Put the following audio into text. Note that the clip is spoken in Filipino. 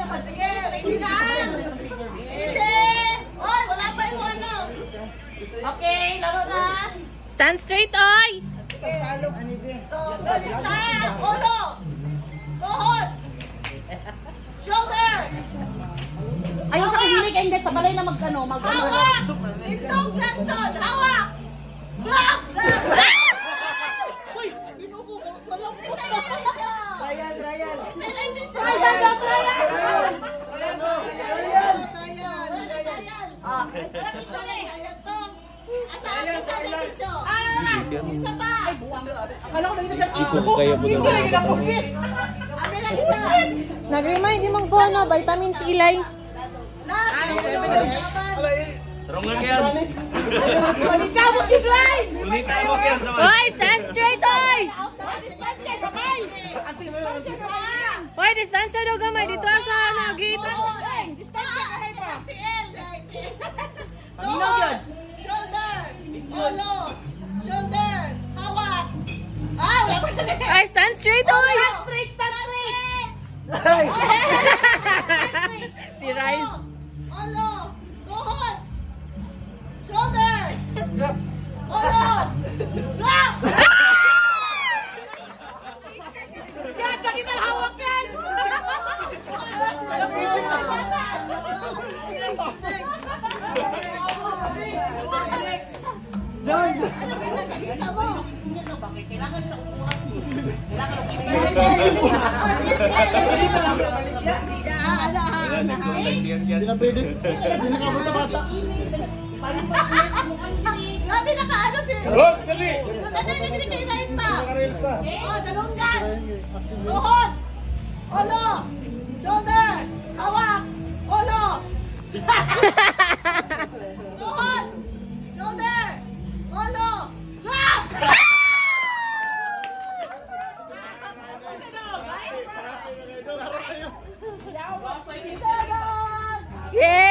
Sige, ready na. Hindi. Oy, wala pa yung ano. Okay, laro na. Stand straight, oy! Sige. So, ganit na. Ulo. Tuhod. Shoulder. Ayun sa kahilig, hindi. Sa balay na mag-ano. Hawak. Tintog lanson. Hawak. Grab. Uy, binuko mo. Malambot na. Ryan. Isog kayo po Nag-remind yung mga bono, vitamins ilay. Rongan yan. Bonita mo si Blyce! Bonita mo yan. Oy, stand straight, oy! Distansya kamay! Distansya kamay! Oy, distansya daw gamay. Dito sa gate. Distansya kamay pa! Tuhod! Shoulder! Ulo! Shoulder! Hawak! Ah, wala pa na Ay, stand straight, oy! Stand straight! Stand straight! Si Rice. Ulo! Tuhod! Shoulder! Ulo! Grab! Yan! Sakit ang hawak yan! John! Ano ba nagkagisa mo? Kailangan sa umuhan mo. Hindi na pwede. Hindi na kamo sa bata. Grabe nakaano sila. Oh, dali! Dali kainain pa. Naka-rails na. Oh, dalunggan. Tuhod. Ulo. Shoulder. Hawak. Ulo. Tuhod. Shoulder. Ulo. Grab! Yeah!